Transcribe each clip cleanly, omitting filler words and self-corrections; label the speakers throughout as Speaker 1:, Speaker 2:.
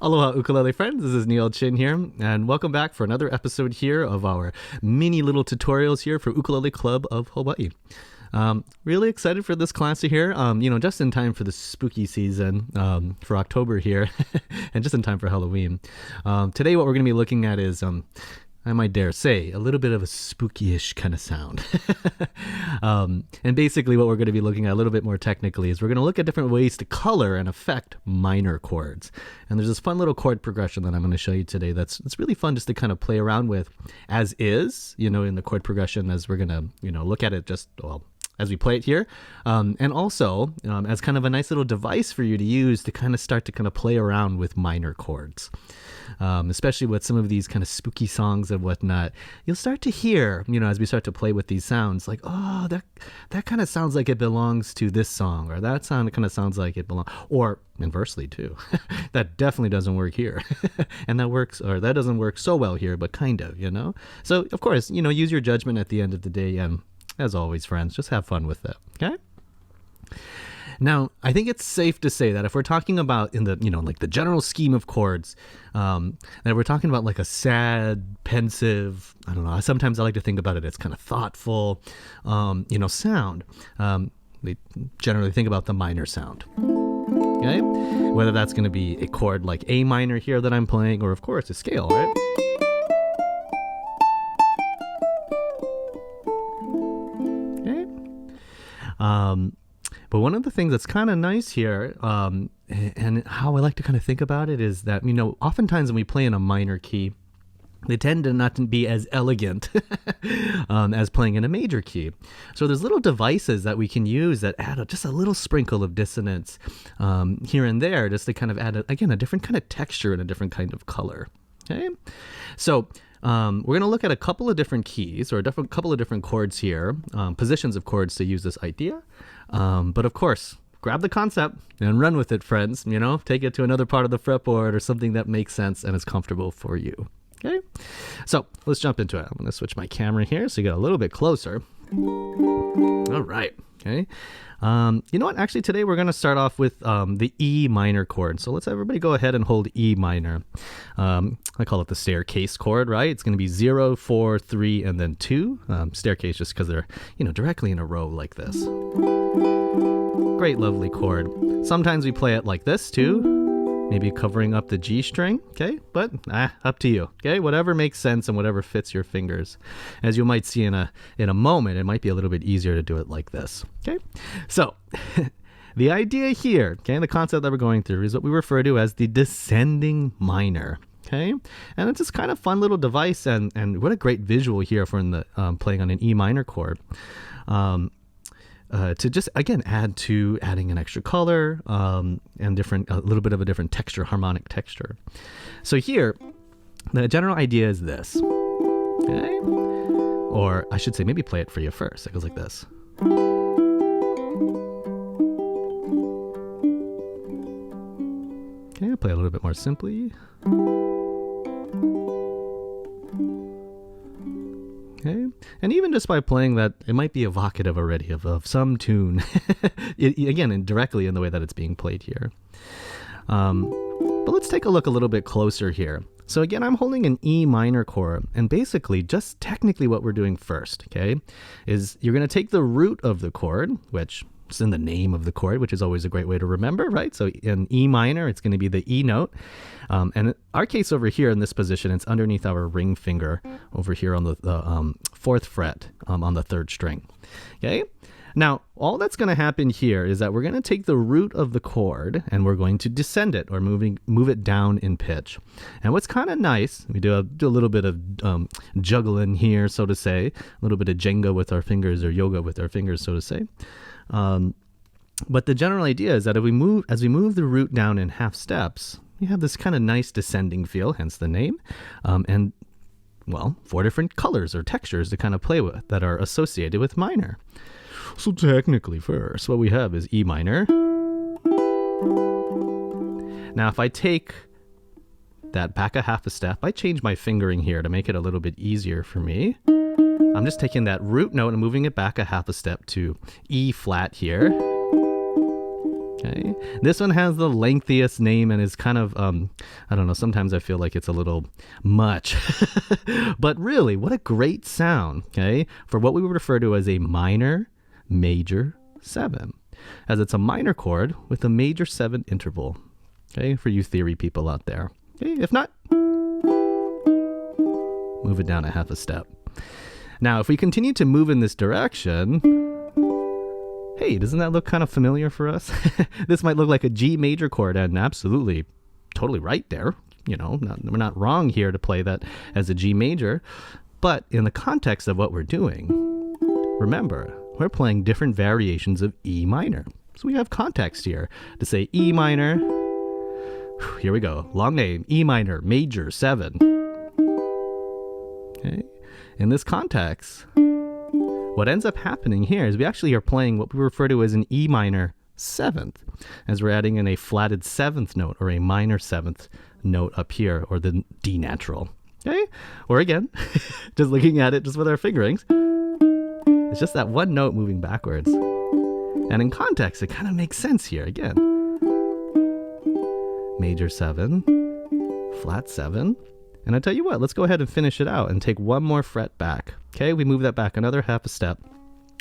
Speaker 1: Aloha ukulele friends, this is Neal Chin here, and welcome back for another episode here of our mini little tutorials here for Ukulele Club of Hawaii. Really excited for this class here, just in time for the spooky season for October here, and just in time for Halloween. Today what we're going to be looking at is, I might dare say, a little bit of a spooky-ish kind of sound. And basically what we're going to be looking at a little bit more technically is we're going to look at different ways to color and affect minor chords. And there's this fun little chord progression that I'm going to show you today that's really fun just to kind of play around with as is, in the chord progression as we're going to, look at it as we play it here, and also as kind of a nice little device for you to use to kind of start to play around with minor chords. Especially with some of these kind of spooky songs and whatnot, you'll start to hear, as we start to play with these sounds, like, oh, that kind of sounds like it belongs to this song, or that sound kind of sounds like it belongs, or inversely too, that definitely doesn't work here, and that doesn't work so well here, but kind of, So of course, use your judgment at the end of the day, and as always, friends, just have fun with it, okay? Now, I think it's safe to say that if we're talking about in the, like the general scheme of chords, that we're talking about like a sad, pensive, I don't know, sometimes I like to think about it as kind of thoughtful, sound. We generally think about the minor sound, okay? Whether that's going to be a chord like A minor here that I'm playing, or of course a scale, right? But one of the things that's kind of nice here, and how I like to kind of think about it is that, oftentimes when we play in a minor key, they tend to not to be as elegant as playing in a major key. So there's little devices that we can use that add just a little sprinkle of dissonance here and there, just to kind of add, a different kind of texture and a different kind of color. Okay, so we're going to look at a couple of different keys, or a couple of different chords here, positions of chords to use this idea. But of course, grab the concept and run with it, friends. Take it to another part of the fretboard or something that makes sense and is comfortable for you. Okay, so let's jump into it. I'm going to switch my camera here so you get a little bit closer. All right. Okay. You know what? Actually, today we're going to start off with the E minor chord. So let's everybody go ahead and hold E minor. I call it the staircase chord, right? It's going to be 0, 4, 3, and then 2. Staircase just because they're, directly in a row like this. Great, lovely chord. Sometimes we play it like this too. Maybe covering up the G string, okay? But up to you, okay? Whatever makes sense and whatever fits your fingers. As you might see in a moment, it might be a little bit easier to do it like this, okay? So the idea here, okay, the concept that we're going through is what we refer to as the descending minor, okay? And it's this kind of fun little device, and what a great visual here for playing on an E minor chord. To just, again, adding an extra color and a little bit of a different texture, harmonic texture. So here, the general idea is this, okay? Or I should say, maybe play it for you first. It goes like this. Okay, I'll play a little bit more simply. Okay. And even just by playing that, it might be evocative already of some tune, again, directly in the way that it's being played here. But let's take a look a little bit closer here. So again, I'm holding an E minor chord, and basically just technically what we're doing first, okay, is you're going to take the root of the chord, which is in the name of the chord, which is always a great way to remember, right? So in E minor, it's going to be the E note. And in our case over here in this position, it's underneath our ring finger over here on the 4th fret on the 3rd string. Okay. Now, all that's going to happen here is that we're going to take the root of the chord and we're going to descend it, or move it down in pitch. And what's kind of nice, we do a little bit of juggling here, so to say, a little bit of Jenga with our fingers, or yoga with our fingers, so to say. But the general idea is that as we move the root down in half steps, you have this kind of nice descending feel, hence the name, and 4 different colors or textures to kind of play with that are associated with minor. So technically first, what we have is E minor. Now if I take that back a half a step, I change my fingering here to make it a little bit easier for me. I'm just taking that root note and moving it back a half a step to E flat here. Okay, this one has the lengthiest name and is kind of, I don't know, sometimes I feel like it's a little much. But really, what a great sound, okay, for what we would refer to as a minor major 7, as it's a minor chord with a major 7 interval, okay, for you theory people out there. Okay, if not, move it down a half a step. Now, if we continue to move in this direction, hey, doesn't that look kind of familiar for us? This might look like a G major chord, and absolutely, totally right there. You know, we're not wrong here to play that as a G major. But in the context of what we're doing, remember, we're playing different variations of E minor. So we have context here to say E minor. Here we go. Long name, E minor, major 7. Okay. In this context, what ends up happening here is we actually are playing what we refer to as an E minor 7th, as we're adding in a flatted 7th note or a minor 7th note up here, or the D natural. Okay? Or again, just looking at it just with our fingerings, it's just that one note moving backwards. And in context, it kind of makes sense here. Again, major 7, flat 7. And I tell you what, let's go ahead and finish it out and take one more fret back. Okay, we move that back another half a step.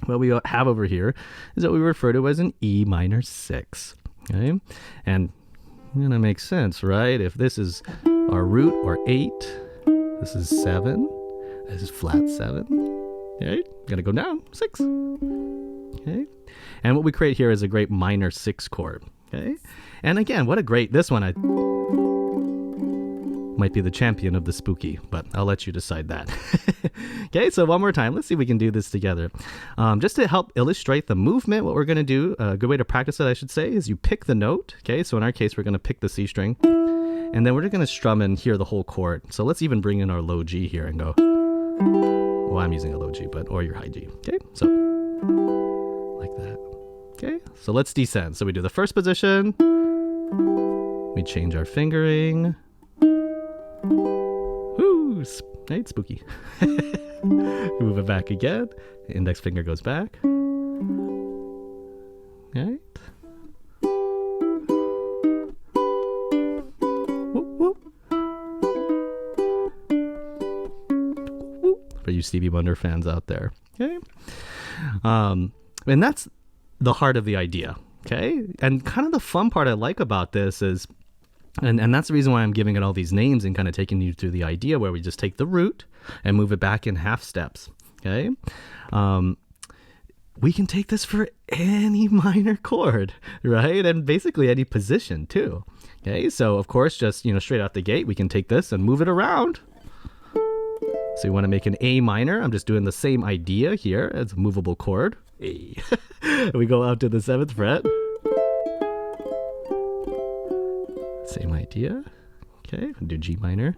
Speaker 1: What we have over here is what we refer to as an E minor 6. Okay, and that makes sense, right? If this is our root or 8, this is 7, this is flat 7. Okay, gotta go down, 6. Okay, and what we create here is a great minor 6 chord. Okay, and again, what a great, this one I might be the champion of the spooky, but I'll let you decide that. Okay, so one more time, let's see if we can do this together. Just to help illustrate the movement, what we're going to do, a good way to practice it, I should say, is you pick the note. Okay, so in our case, we're going to pick the C string, and then we're just going to strum and hear the whole chord. So let's even bring in our low G here and go, well, I'm using a low G, or your high G. Okay, so like that. Okay, so let's descend. So we do the first position, we change our fingering. Ooh, right, spooky. Move it back again. The index finger goes back. Right. Whoop, whoop. Whoop. For you Stevie Wonder fans out there. Okay. And that's the heart of the idea. Okay. And kind of the fun part I like about this is, and that's the reason why I'm giving it all these names and kind of taking you through the idea where we just take the root and move it back in half steps. Okay. We can take this for any minor chord, right? And basically any position too. Okay. So of course, just, straight out the gate, we can take this and move it around. So you want to make an A minor. I'm just doing the same idea here as a movable chord. A. We go out to the 7th fret. Same idea. Okay, do G minor,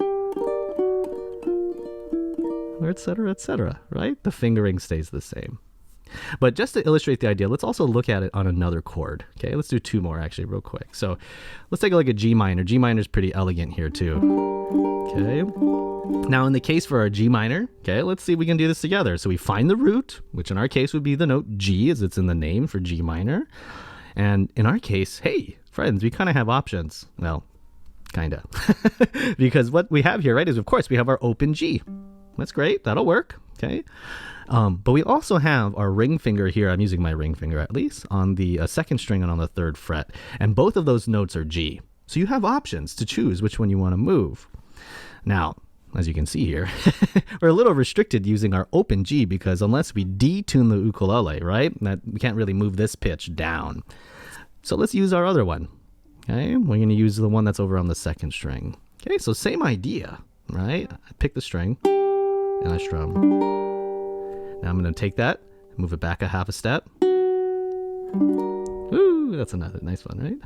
Speaker 1: or etc., right? The fingering stays the same. But just to illustrate the idea, let's also look at it on another chord. Okay, let's do 2 more actually real quick. So let's take a look at G minor. G minor is pretty elegant here too. Okay, now in the case for our G minor, okay, let's see if we can do this together. So we find the root, which in our case would be the note G, as it's in the name for G minor. And in our case, hey, friends, we kind of have options. Well, kind of. Because what we have here, right, is of course we have our open G. That's great. That'll work. Okay. But we also have our ring finger here. I'm using my ring finger at least on the 2nd string and on the 3rd fret. And both of those notes are G. So you have options to choose which one you want to move. Now, as you can see here, we're a little restricted using our open G because unless we detune the ukulele, right, we can't really move this pitch down. So let's use our other one. Okay, we're going to use the one that's over on the 2nd string. Okay, so same idea, right? I pick the string and I strum. Now I'm going to take that, move it back a half a step. Ooh, that's another nice one, right?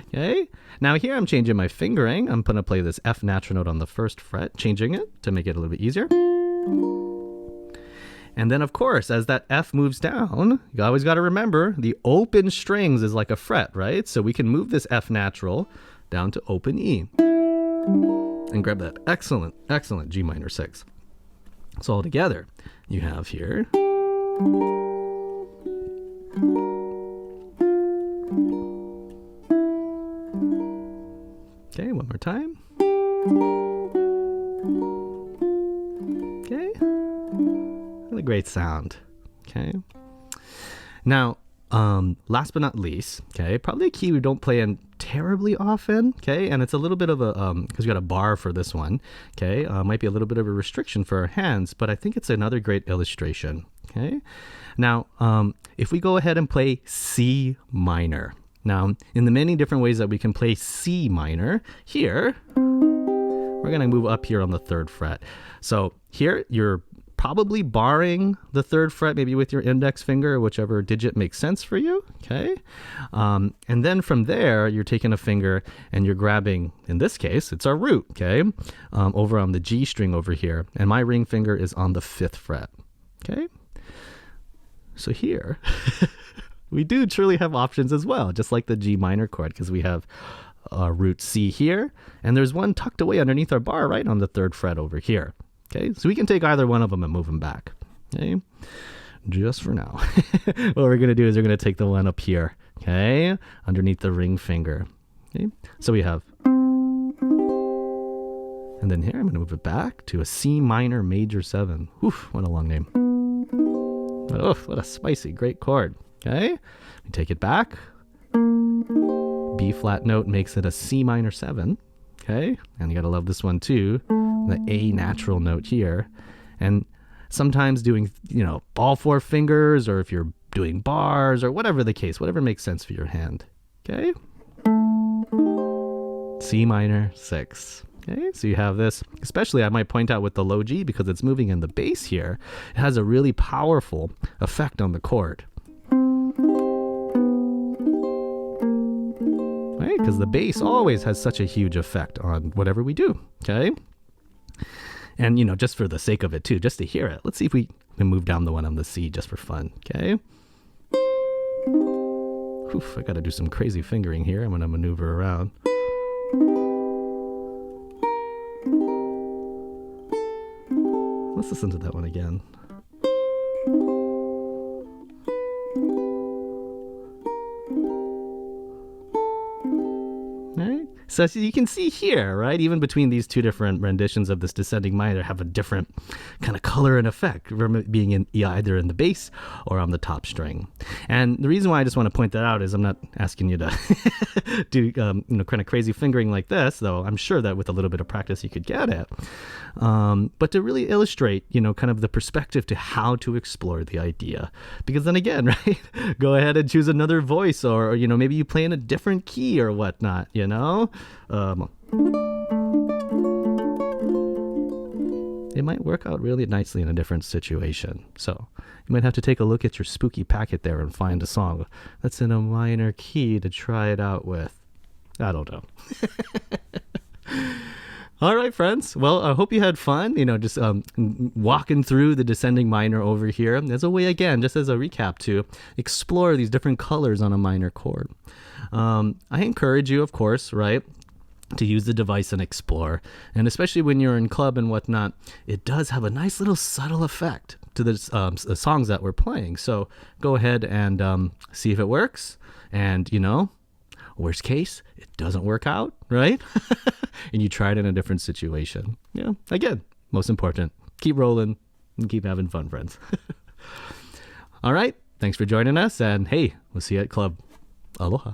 Speaker 1: Okay, now here I'm changing my fingering. I'm going to play this F natural note on the 1st fret, changing it to make it a little bit easier. And then, of course, as that F moves down, you always got to remember the open strings is like a fret, right? So we can move this F natural down to open E and grab that excellent, excellent G minor 6. So all together, you have here Okay, one more time. Okay. What a great sound. Okay. Now, last but not least, okay, probably a key we don't play in terribly often, okay, and it's a little bit of a, because we got a bar for this one, okay, might be a little bit of a restriction for our hands, but I think it's another great illustration, okay. Now, if we go ahead and play C minor, now, in the many different ways that we can play C minor, here, we're going to move up here on the 3rd fret. So here, you're probably barring the 3rd fret, maybe with your index finger, whichever digit makes sense for you, okay? And then from there, you're taking a finger and you're grabbing, in this case, it's our root, okay? Over on the G string over here, and my ring finger is on the 5th fret, okay? So here, we do truly have options as well, just like the G minor chord, because we have root C here, and there's one tucked away underneath our bar right on the 3rd fret over here. Okay, so we can take either one of them and move them back. Okay, just for now. What we're going to do is we're going to take the one up here, okay, underneath the ring finger. Okay, so we have, and then here I'm going to move it back to a C minor major 7. Oof, what a long name. Oh, what a spicy, great chord. Okay, we take it back. B flat note makes it a C minor 7. Okay, and you got to love this one too, the A natural note here. And sometimes doing, all 4 fingers, or if you're doing bars or whatever the case, whatever makes sense for your hand. Okay, C minor 6. Okay, so you have this, especially I might point out with the low G, because it's moving in the bass here, it has a really powerful effect on the chord. Right? Because the bass always has such a huge effect on whatever we do, okay? And, just for the sake of it too, just to hear it, let's see if we can move down the one on the C just for fun, okay? Oof, I got to do some crazy fingering here. I'm going to maneuver around. Let's listen to that one again. Right? So you can see here, right, even between these two different renditions of this descending minor have a different kind of color and effect from it being either in the bass or on the top string. And the reason why I just want to point that out is I'm not asking you to do kind of crazy fingering like this, though I'm sure that with a little bit of practice you could get it. But to really illustrate, kind of the perspective to how to explore the idea. Because then again, right, go ahead and choose another voice, or maybe you play in a different key or whatnot, it might work out really nicely in a different situation. So you might have to take a look at your spooky packet there and find a song that's in a minor key to try it out with. I don't know. All right, friends. Well, I hope you had fun, just walking through the descending minor over here as a way, again, just as a recap, to explore these different colors on a minor chord. I encourage you, of course, right, to use the device and explore. And especially when you're in club and whatnot, it does have a nice little subtle effect to the songs that we're playing. So go ahead and see if it works. And, worst case, it doesn't work out, right? And you try it in a different situation. Again, most important, keep rolling and keep having fun, friends. All right. Thanks for joining us. And hey, we'll see you at club. Aloha.